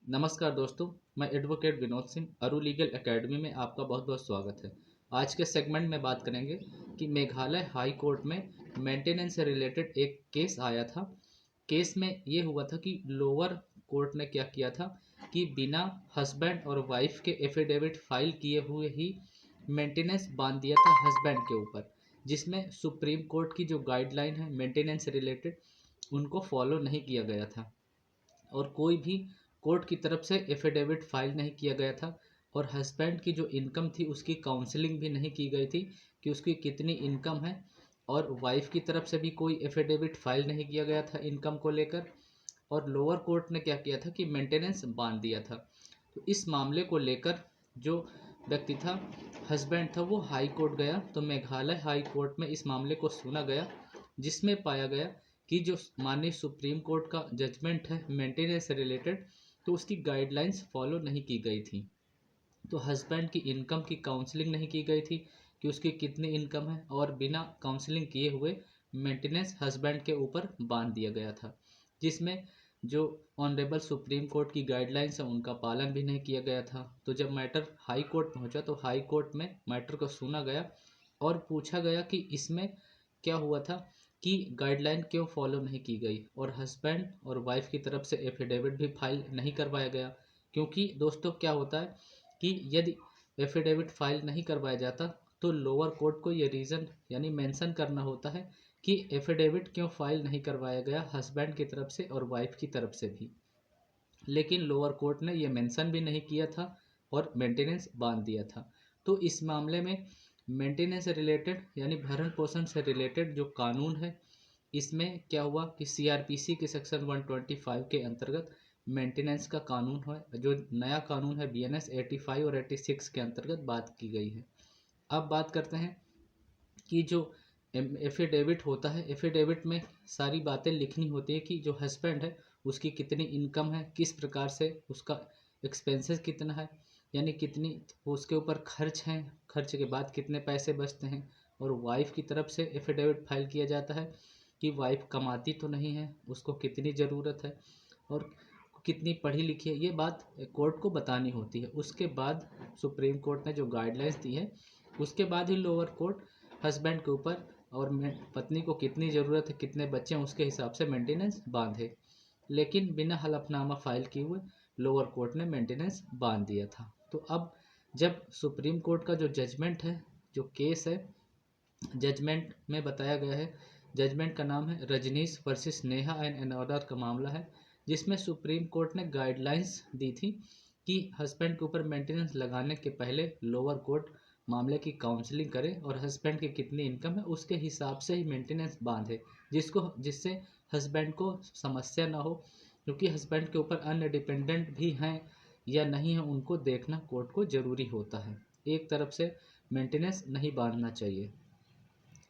नमस्कार दोस्तों। मैं एडवोकेट विनोद सिंह अरु लीगल एकेडमी में आपका बहुत बहुत स्वागत है। आज के सेगमेंट में बात करेंगे कि मेघालय हाई कोर्ट में मेंटेनेंस से रिलेटेड एक केस आया था। केस में ये हुआ था कि लोअर कोर्ट ने क्या किया था कि बिना हस्बैंड और वाइफ के एफिडेविट फाइल किए हुए ही मेंटेनेंस बांध दिया था हस्बैंड के ऊपर, जिसमें सुप्रीम कोर्ट की जो गाइडलाइन है मेंटेनेंस से रिलेटेड उनको फॉलो नहीं किया गया था और कोई भी कोर्ट की तरफ से एफिडेविट फाइल नहीं किया गया था। और हस्बैंड की जो इनकम थी उसकी काउंसलिंग भी नहीं की गई थी कि उसकी कितनी इनकम है। और वाइफ की तरफ से भी कोई एफिडेविट फाइल नहीं किया गया था इनकम को लेकर। और लोअर कोर्ट ने क्या किया था कि मेंटेनेंस बांध दिया था। तो इस मामले को लेकर जो व्यक्ति था, हस्बैंड था, वो हाई कोर्ट गया। तो मेघालय हाई कोर्ट में इस मामले को सुना गया, जिसमें पाया गया कि जो माननीय सुप्रीम कोर्ट का जजमेंट है मेंटेनेंस से रिलेटेड, तो उसकी गाइडलाइंस फॉलो नहीं की गई थी। तो हस्बैंड की इनकम की काउंसलिंग नहीं की गई थी कि उसकी कितनी इनकम है, और बिना काउंसलिंग किए हुए मेंटेनेंस हस्बैंड के ऊपर बांध दिया गया था, जिसमें जो ऑनरेबल सुप्रीम कोर्ट की गाइडलाइंस है उनका पालन भी नहीं किया गया था। तो जब मैटर हाई कोर्ट पहुंचा तो हाई कोर्ट में मैटर को सुना गया और पूछा गया कि इसमें क्या हुआ था कि गाइडलाइन क्यों फॉलो नहीं की गई, और हस्बैंड और वाइफ की तरफ से एफिडेविट भी फाइल नहीं करवाया गया। क्योंकि दोस्तों क्या होता है कि यदि एफिडेविट फाइल नहीं करवाया जाता तो लोअर कोर्ट को ये रीज़न यानी मेंशन करना होता है कि एफिडेविट क्यों फाइल नहीं करवाया गया हस्बैंड की तरफ से और वाइफ की तरफ से भी। लेकिन लोअर कोर्ट ने ये मेंशन भी नहीं किया था और मेंटेनेंस बांध दिया था। तो इस मामले में मेंटेनेंस से रिलेटेड यानी भरण पोषण से रिलेटेड जो कानून है, इसमें क्या हुआ कि सीआरपीसी के सेक्शन 125 के अंतर्गत मेंटेनेंस का कानून है, जो नया कानून है बीएनएस 85 और 86 के अंतर्गत बात की गई है। अब बात करते हैं कि जो एफिडेविट होता है, एफिडेविट में सारी बातें लिखनी होती है कि जो हस्बैंड है उसकी कितनी इनकम है, किस प्रकार से उसका एक्सपेंसेस कितना है, यानी कितनी उसके ऊपर खर्च हैं, खर्च के बाद कितने पैसे बचते हैं। और वाइफ की तरफ से एफिडेविट फाइल किया जाता है कि वाइफ कमाती तो नहीं है, उसको कितनी ज़रूरत है और कितनी पढ़ी लिखी है, ये बात कोर्ट को बतानी होती है। उसके बाद सुप्रीम कोर्ट ने जो गाइडलाइंस दी है उसके बाद ही लोअर कोर्ट हस्बैंड के ऊपर और पत्नी को कितनी ज़रूरत है, कितने बच्चे हैं, उसके हिसाब से मेंटेनेंस बांधे। लेकिन बिना हलफनामा फाइल किए हुए लोअर कोर्ट ने मेंटेनेंस बांध दिया था। तो अब जब सुप्रीम कोर्ट का जो जजमेंट है, जो केस है, जजमेंट में बताया गया है, जजमेंट का नाम है Rajnish versus Neha and another का मामला है, जिसमें सुप्रीम कोर्ट ने गाइडलाइंस दी थी कि हस्बैंड के ऊपर मेंटेनेंस लगाने के पहले लोअर कोर्ट मामले की काउंसलिंग करे और हस्बैंड की कितनी इनकम है उसके हिसाब से ही मेंटेनेंस बांधे, जिससे हस्बैंड को समस्या ना हो। क्योंकि हस्बैंड के ऊपर अन्य डिपेंडेंट भी हैं या नहीं है, उनको देखना कोर्ट को ज़रूरी होता है। एक तरफ से मेंटेनेंस नहीं बांधना चाहिए।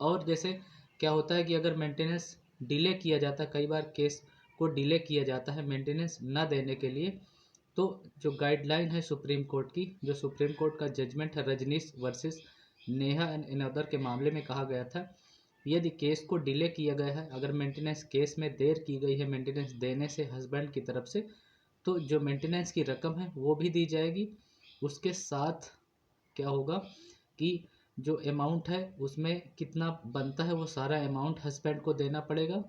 और जैसे क्या होता है कि अगर मेंटेनेंस डिले किया जाता है, कई बार केस को डिले किया जाता है मेंटेनेंस न देने के लिए, तो जो गाइडलाइन है सुप्रीम कोर्ट की, जो सुप्रीम कोर्ट का जजमेंट है रजनीश वर्सेस नेहा एंड इनअदर के मामले में कहा गया था, यदि केस को डिले किया गया है, अगर मेंटेनेंस केस में देर की गई है मेंटेनेंस देने से हस्बैंड की तरफ से, तो जो मेंटेनेंस की रकम है वो भी दी जाएगी। उसके साथ क्या होगा कि जो अमाउंट है उसमें कितना बनता है वो सारा अमाउंट हस्बैंड को देना पड़ेगा।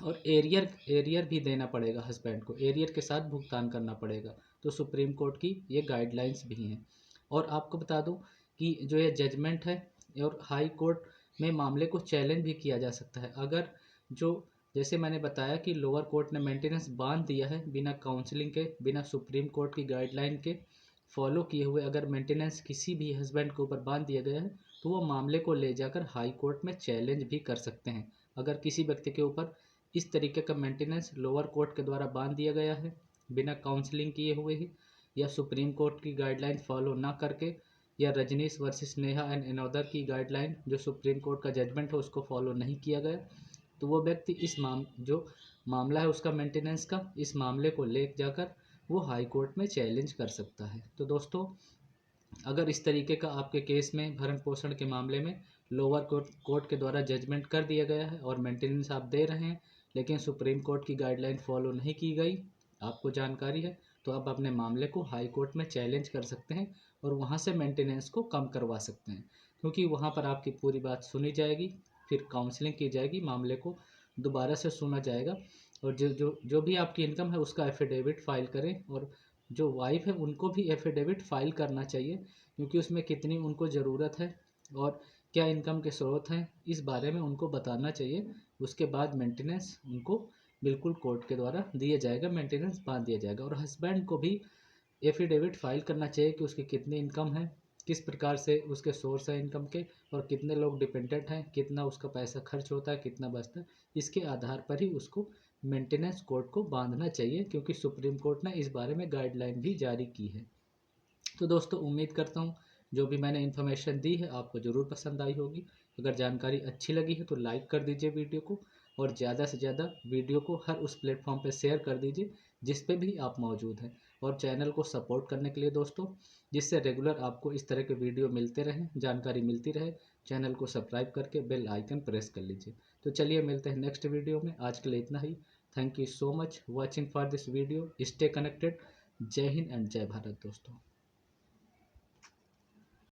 और एरियर भी देना पड़ेगा, हस्बैंड को एरियर के साथ भुगतान करना पड़ेगा। तो सुप्रीम कोर्ट की ये गाइडलाइंस भी हैं। और आपको बता दूं कि जो ये जजमेंट है और हाई कोर्ट में मामले को चैलेंज भी किया जा सकता है। अगर जो जैसे मैंने बताया कि लोअर कोर्ट ने मेंटेनेंस बांध दिया है बिना काउंसलिंग के, बिना सुप्रीम कोर्ट की गाइडलाइन के फॉलो किए हुए, अगर मेंटेनेंस किसी भी हस्बैंड के ऊपर बांध दिया गया है तो वो मामले को ले जाकर हाई कोर्ट में चैलेंज भी कर सकते हैं। अगर किसी व्यक्ति के ऊपर इस तरीके का मेंटेनेंस लोअर कोर्ट के द्वारा बांध दिया गया है बिना काउंसलिंग किए हुए ही, या सुप्रीम कोर्ट की गाइडलाइन फॉलो ना करके, या रजनीश वर्सेस नेहा एंड इनोदर की गाइडलाइन जो सुप्रीम कोर्ट का जजमेंट है उसको फॉलो नहीं किया गया, तो वो व्यक्ति जो मामला है उसका मेंटेनेंस का, इस मामले को ले जाकर वो हाई कोर्ट में चैलेंज कर सकता है। तो दोस्तों, अगर इस तरीके का आपके केस में भरण पोषण के मामले में लोअर कोर्ट के द्वारा जजमेंट कर दिया गया है और मेंटेनेंस आप दे रहे हैं, लेकिन सुप्रीम कोर्ट की गाइडलाइन फॉलो नहीं की गई, आपको जानकारी है, तो आप अपने मामले को हाई कोर्ट में चैलेंज कर सकते हैं और वहाँ से मेंटेनेंस को कम करवा सकते हैं, क्योंकि वहाँ पर आपकी पूरी बात सुनी जाएगी, फिर काउंसलिंग की जाएगी, मामले को दोबारा से सुना जाएगा और जो भी आपकी इनकम है उसका एफिडेविट फाइल करें। और जो वाइफ है उनको भी एफिडेविट फाइल करना चाहिए, क्योंकि उसमें कितनी उनको ज़रूरत है और क्या इनकम के स्रोत हैं इस बारे में उनको बताना चाहिए। उसके बाद मेंटेनेंस उनको बिल्कुल कोर्ट के द्वारा दिया जाएगा, मेंटेनेंस बांध दिया जाएगा। और हस्बैंड को भी एफिडेविट फाइल करना चाहिए कि उसकी कितनी इनकम है, किस प्रकार से उसके सोर्स है इनकम के, और कितने लोग डिपेंडेंट हैं, कितना उसका पैसा खर्च होता है, कितना बचता है। इसके आधार पर ही उसको मेंटेनेंस कोर्ट को बांधना चाहिए, क्योंकि सुप्रीम कोर्ट ने इस बारे में गाइडलाइन भी जारी की है। तो दोस्तों उम्मीद करता हूँ जो भी मैंने इन्फॉर्मेशन दी है आपको ज़रूर पसंद आई होगी। अगर जानकारी अच्छी लगी है तो लाइक कर दीजिए वीडियो को, और ज़्यादा से ज़्यादा वीडियो को हर उस प्लेटफॉर्म पर शेयर कर दीजिए जिस पे भी आप मौजूद हैं। और चैनल को सपोर्ट करने के लिए दोस्तों, जिससे रेगुलर आपको इस तरह के वीडियो मिलते रहें, जानकारी मिलती रहे, चैनल को सब्सक्राइब करके बेल आइकन प्रेस कर लीजिए। तो चलिए मिलते हैं नेक्स्ट वीडियो में, आज के लिए इतना ही। Thank you so much watching for this video. Stay connected. Jai Hind and जय भारत दोस्तों।